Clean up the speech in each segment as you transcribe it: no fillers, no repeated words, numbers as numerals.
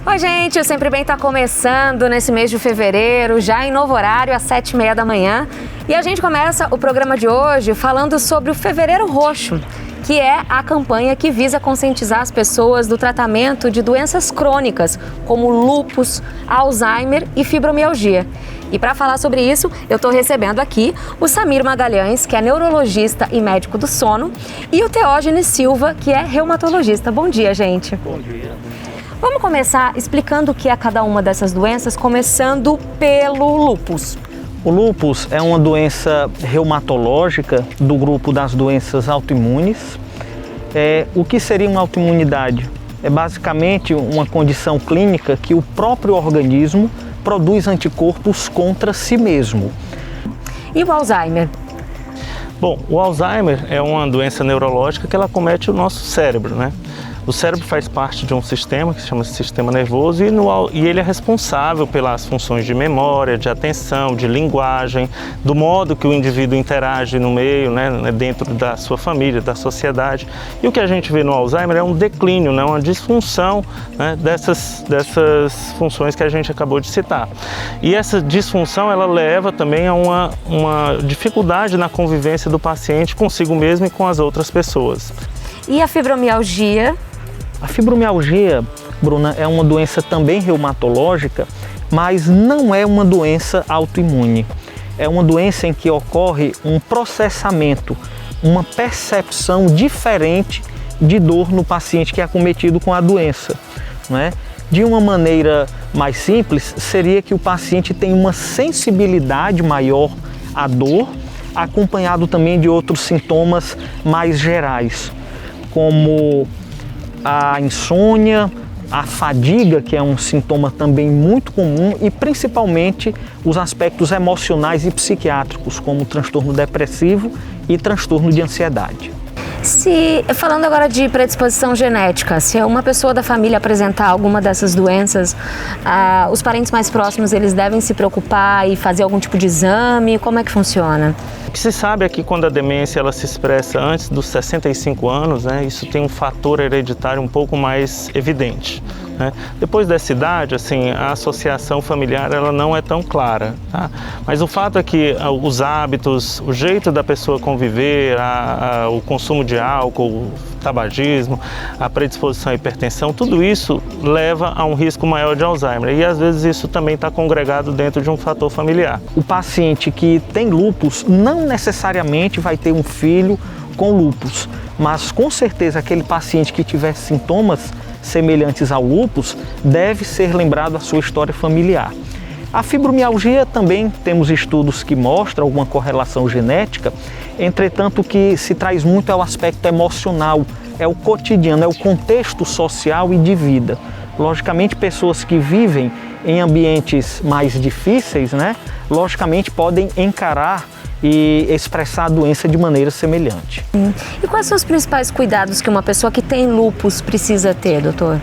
Oi, gente, o Sempre Bem está começando nesse mês de fevereiro, já em novo horário, às 7h30 da manhã. E a gente começa o programa de hoje falando sobre o Fevereiro Roxo, que é a campanha que visa conscientizar as pessoas do tratamento de doenças crônicas, como lúpus, Alzheimer e fibromialgia. E para falar sobre isso, eu estou recebendo aqui o Samir Magalhães, que é neurologista e médico do sono, e o Teógenes Silva, que é reumatologista. Bom dia, gente. Bom dia. Vamos começar explicando o que é cada uma dessas doenças, começando pelo lúpus. O lúpus é uma doença reumatológica do grupo das doenças autoimunes. O que seria uma autoimunidade? É basicamente uma condição clínica que o próprio organismo produz anticorpos contra si mesmo. E o Alzheimer? Bom, o Alzheimer é uma doença neurológica que ela acomete o nosso cérebro, né? O cérebro faz parte de um sistema que se chama sistema nervoso e ele é responsável pelas funções de memória, de atenção, de linguagem, do modo que o indivíduo interage no meio, né, dentro da sua família, da sociedade. E o que a gente vê no Alzheimer é um declínio, né, uma disfunção, né, dessas funções que a gente acabou de citar. E essa disfunção ela leva também a uma dificuldade na convivência do paciente consigo mesmo e com as outras pessoas. E a fibromialgia? A fibromialgia, Bruna, é uma doença também reumatológica, mas não é uma doença autoimune. É uma doença em que ocorre um processamento, uma percepção diferente de dor no paciente que é acometido com a doença, não é? De uma maneira mais simples, seria que o paciente tem uma sensibilidade maior à dor, acompanhado também de outros sintomas mais gerais, como a insônia, a fadiga, que é um sintoma também muito comum, e principalmente os aspectos emocionais e psiquiátricos, como o transtorno depressivo e transtorno de ansiedade. Falando agora de predisposição genética, se uma pessoa da família apresentar alguma dessas doenças, os parentes mais próximos eles devem se preocupar e fazer algum tipo de exame? Como é que funciona? O que se sabe é que quando a demência ela se expressa antes dos 65 anos, né, isso tem um fator hereditário um pouco mais evidente, né? Depois dessa idade, assim, a associação familiar ela não é tão clara, tá? Mas o fato é que os hábitos, o jeito da pessoa conviver, o consumo de álcool, o tabagismo, a predisposição à hipertensão, tudo isso leva a um risco maior de Alzheimer e às vezes isso também está congregado dentro de um fator familiar. O paciente que tem lúpus não necessariamente vai ter um filho com lúpus, mas com certeza aquele paciente que tiver sintomas semelhantes ao lúpus deve ser lembrado a sua história familiar. A fibromialgia também temos estudos que mostram alguma correlação genética, entretanto o que se traz muito é o aspecto emocional, é o cotidiano, é o contexto social e de vida. Logicamente, pessoas que vivem em ambientes mais difíceis, né, logicamente podem encarar e expressar a doença de maneira semelhante. E quais são os principais cuidados que uma pessoa que tem lúpus precisa ter, doutor?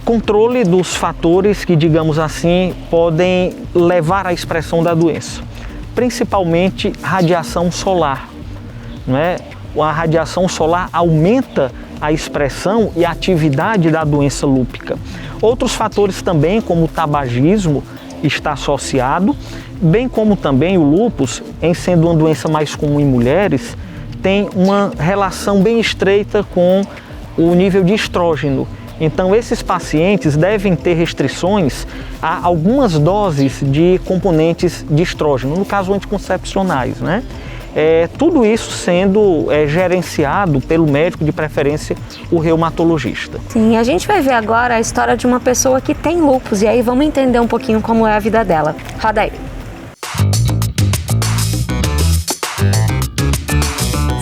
Controle dos fatores que, digamos assim, podem levar à expressão da doença, principalmente radiação solar, não é? A radiação solar aumenta a expressão e a atividade da doença lúpica. Outros fatores também, como o tabagismo, está associado, bem como também o lúpus, em sendo uma doença mais comum em mulheres, tem uma relação bem estreita com o nível de estrógeno. Então, esses pacientes devem ter restrições a algumas doses de componentes de estrógeno, no caso anticoncepcionais, né? Tudo isso sendo gerenciado pelo médico, de preferência o reumatologista. Sim, a gente vai ver agora a história de uma pessoa que tem lúpus e aí vamos entender um pouquinho como é a vida dela. Roda aí.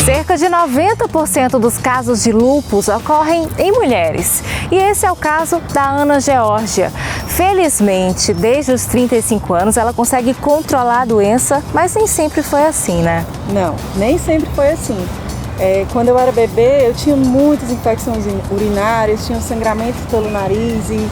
Cerca de 90% dos casos de lúpus ocorrem em mulheres. E esse é o caso da Ana Geórgia. Felizmente, desde os 35 anos, ela consegue controlar a doença, mas nem sempre foi assim, né? Não, nem sempre foi assim. Quando eu era bebê, eu tinha muitas infecções urinárias, tinha sangramento pelo nariz e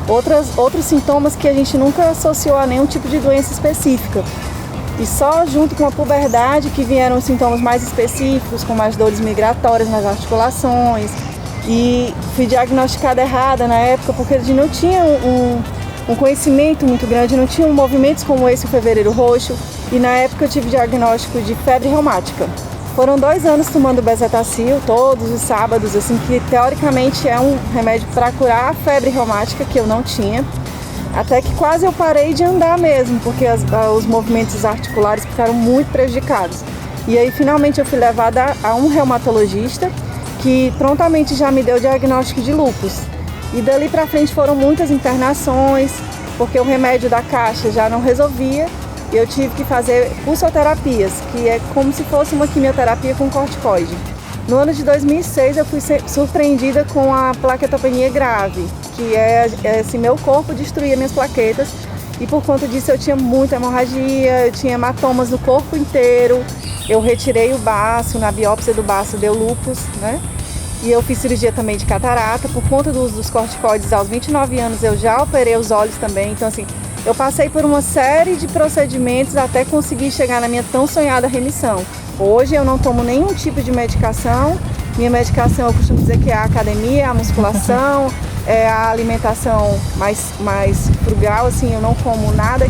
outros sintomas que a gente nunca associou a nenhum tipo de doença específica. E só junto com a puberdade que vieram os sintomas mais específicos, como as dores migratórias nas articulações, e fui diagnosticada errada na época porque a gente não tinha um conhecimento muito grande, não tinha movimentos como esse, o Fevereiro Roxo, e na época eu tive diagnóstico de febre reumática. Foram 2 anos tomando bezetacil todos os sábados, assim, que teoricamente é um remédio para curar a febre reumática, que eu não tinha, até que quase eu parei de andar mesmo, porque os movimentos articulares ficaram muito prejudicados. E aí finalmente eu fui levada a um reumatologista, que prontamente já me deu o diagnóstico de lúpus. E dali para frente foram muitas internações, porque o remédio da caixa já não resolvia, e eu tive que fazer pulsoterapias, que é como se fosse uma quimioterapia com corticoide. No ano de 2006 eu fui surpreendida com a plaquetopenia grave, que é assim, meu corpo destruía minhas plaquetas, e por conta disso eu tinha muita hemorragia, eu tinha hematomas no corpo inteiro, eu retirei o baço, na biópsia do baço deu lúpus, né? E eu fiz cirurgia também de catarata, por conta do uso dos corticoides aos 29 anos eu já operei os olhos também, então assim, eu passei por uma série de procedimentos até conseguir chegar na minha tão sonhada remissão. Hoje eu não tomo nenhum tipo de medicação, minha medicação eu costumo dizer que é a academia, a musculação, é a alimentação mais frugal, assim, eu não como nada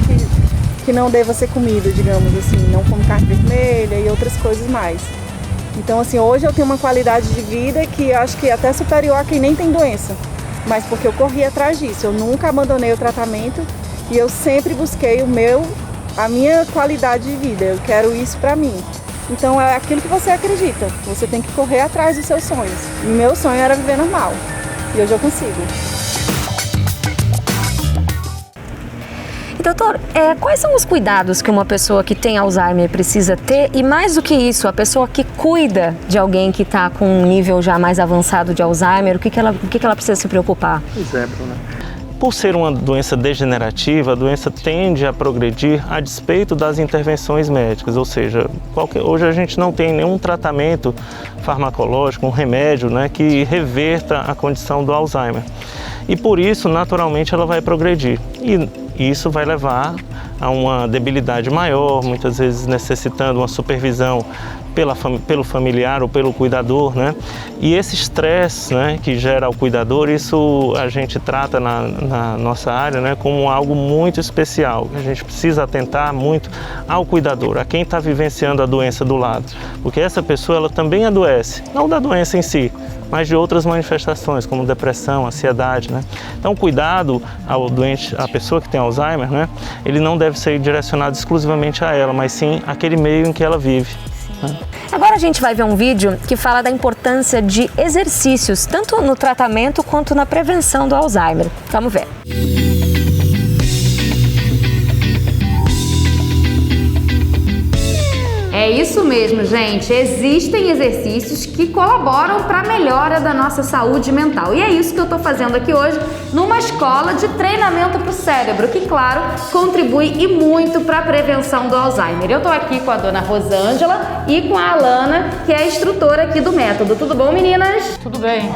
que não deva ser comido, digamos assim, não como carne vermelha e outras coisas mais. Então, assim, hoje eu tenho uma qualidade de vida que acho que é até superior a quem nem tem doença, mas porque eu corri atrás disso, eu nunca abandonei o tratamento e eu sempre busquei a minha qualidade de vida, eu quero isso pra mim. Então é aquilo que você acredita, você tem que correr atrás dos seus sonhos. E meu sonho era viver normal, e hoje eu consigo. E, doutor, quais são os cuidados que uma pessoa que tem Alzheimer precisa ter? E mais do que isso, a pessoa que cuida de alguém que está com um nível já mais avançado de Alzheimer, o que ela precisa se preocupar? Exemplo, né? Por ser uma doença degenerativa, a doença tende a progredir a despeito das intervenções médicas, ou seja, hoje a gente não tem nenhum tratamento farmacológico, um remédio, né, que reverta a condição do Alzheimer. E por isso, naturalmente, ela vai progredir. E isso vai levar a uma debilidade maior, muitas vezes necessitando uma supervisão pelo familiar ou pelo cuidador, né? E esse estresse, né, que gera o cuidador, isso a gente trata na nossa área, né, como algo muito especial. A gente precisa atentar muito ao cuidador, a quem está vivenciando a doença do lado, porque essa pessoa ela também adoece, não da doença em si, mas de outras manifestações, como depressão, ansiedade, né? Então, cuidado ao doente, à pessoa que tem Alzheimer, né, ele não deve ser direcionado exclusivamente a ela, mas sim àquele meio em que ela vive. Agora a gente vai ver um vídeo que fala da importância de exercícios, tanto no tratamento quanto na prevenção do Alzheimer. Vamos ver. É isso mesmo, gente. Existem exercícios que colaboram para a melhora da nossa saúde mental. E é isso que eu estou fazendo aqui hoje numa escola de treinamento para o cérebro, que, claro, contribui e muito para a prevenção do Alzheimer. Eu estou aqui com a dona Rosângela e com a Alana, que é a instrutora aqui do método. Tudo bom, meninas? Tudo bem.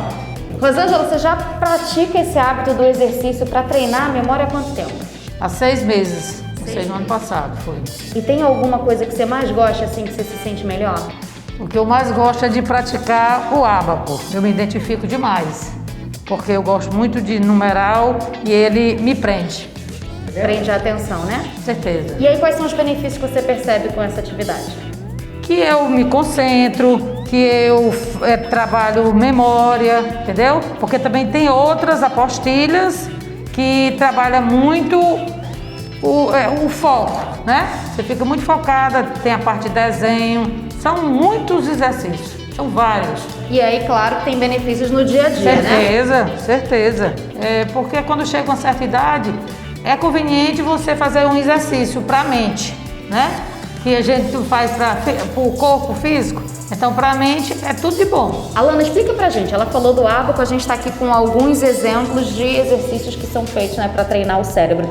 Rosângela, você já pratica esse hábito do exercício para treinar a memória há quanto tempo? Há 6 meses. Comecei no ano passado, foi. E tem alguma coisa que você mais gosta, assim, que você se sente melhor? O que eu mais gosto é de praticar o ábaco. Eu me identifico demais, porque eu gosto muito de numeral e ele me prende. Prende a atenção, né? Certeza. E aí, quais são os benefícios que você percebe com essa atividade? Que eu me concentro, que eu trabalho memória, entendeu? Porque também tem outras apostilhas que trabalham muito o foco, né? Você fica muito focada, tem a parte de desenho, são muitos exercícios, são vários. E aí, claro, que tem benefícios no dia a dia, certeza, né? Certeza. Porque quando chega uma certa idade, é conveniente você fazer um exercício para a mente, né? Que a gente faz para o corpo físico, então para a mente é tudo de bom. Alana, explica pra gente, ela falou do ábaco, a gente está aqui com alguns exemplos de exercícios que são feitos, né, para treinar o cérebro.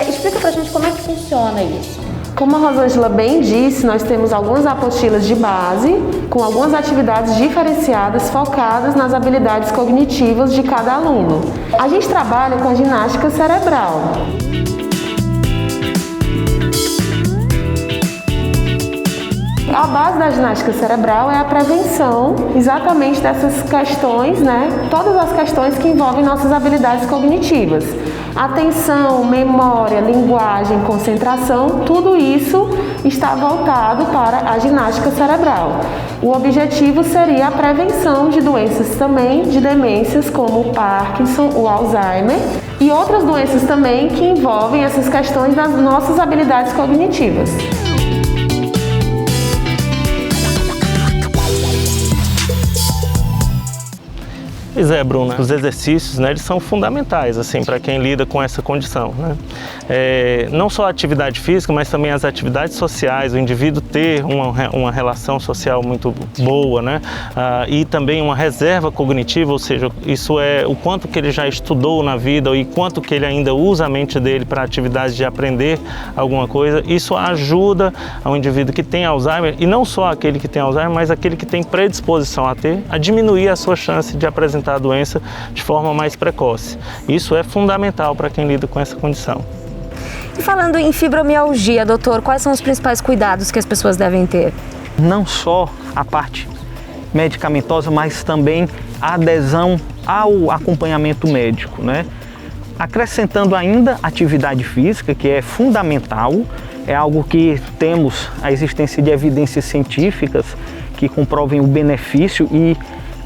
Explica pra gente como é que funciona isso. Como a Rosângela bem disse, nós temos algumas apostilas de base, com algumas atividades diferenciadas focadas nas habilidades cognitivas de cada aluno. A gente trabalha com a ginástica cerebral. a base da ginástica cerebral é a prevenção exatamente dessas questões, né? Todas as questões que envolvem nossas habilidades cognitivas. Atenção, memória, linguagem, concentração, tudo isso está voltado para a ginástica cerebral. O objetivo seria a prevenção de doenças também, de demências como o Parkinson, o Alzheimer e outras doenças também que envolvem essas questões das nossas habilidades cognitivas. Pois é, Bruna, os exercícios, né, eles são fundamentais assim, para quem lida com essa condição, né? Não só a atividade física, mas também as atividades sociais, o indivíduo ter uma relação social muito boa, né? E também uma reserva cognitiva, ou seja, isso é o quanto que ele já estudou na vida e quanto que ele ainda usa a mente dele para atividades de aprender alguma coisa. Isso ajuda ao indivíduo que tem Alzheimer, e não só aquele que tem Alzheimer, mas aquele que tem predisposição a ter, a diminuir a sua chance de apresentar a doença de forma mais precoce. Isso é fundamental para quem lida com essa condição. E falando em fibromialgia, doutor, quais são os principais cuidados que as pessoas devem ter? Não só a parte medicamentosa, mas também a adesão ao acompanhamento médico, né? Acrescentando ainda atividade física, que é fundamental, é algo que temos a existência de evidências científicas que comprovem o benefício e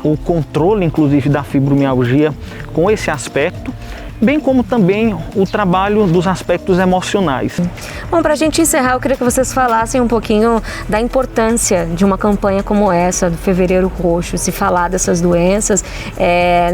o controle, inclusive, da fibromialgia com esse aspecto, bem como também o trabalho dos aspectos emocionais. Bom, para a gente encerrar, eu queria que vocês falassem um pouquinho da importância de uma campanha como essa, do Fevereiro Roxo, se falar dessas doenças,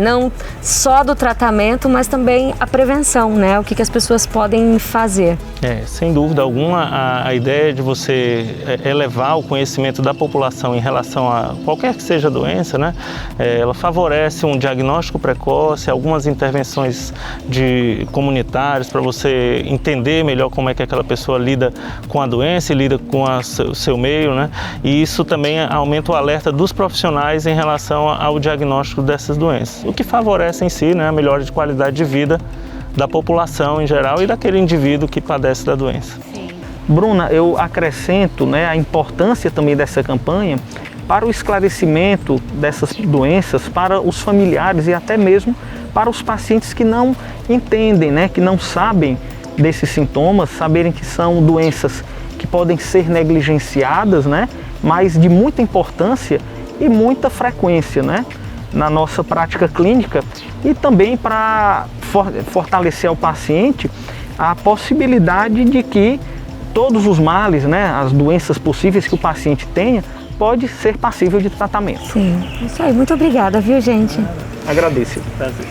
não só do tratamento, mas também a prevenção, né? O que as pessoas podem fazer. Sem dúvida alguma, a ideia de você elevar o conhecimento da população em relação a qualquer que seja a doença, né? Ela favorece um diagnóstico precoce, algumas intervenções de comunitários para você entender melhor como é que aquela pessoa lida com a doença e lida com o seu meio, né? E isso também aumenta o alerta dos profissionais em relação ao diagnóstico dessas doenças, o que favorece em si, né, a melhora de qualidade de vida da população em geral e daquele indivíduo que padece da doença. Bruna, eu acrescento, né, a importância também dessa campanha para o esclarecimento dessas doenças para os familiares e até mesmo para os pacientes que não entendem, né, que não sabem desses sintomas, saberem que são doenças que podem ser negligenciadas, né, mas de muita importância e muita frequência, né, na nossa prática clínica, e também para fortalecer ao paciente a possibilidade de que todos os males, né, as doenças possíveis que o paciente tenha, pode ser passível de tratamento. Sim, isso aí. Muito obrigada, viu, gente? Agradeço. Prazer.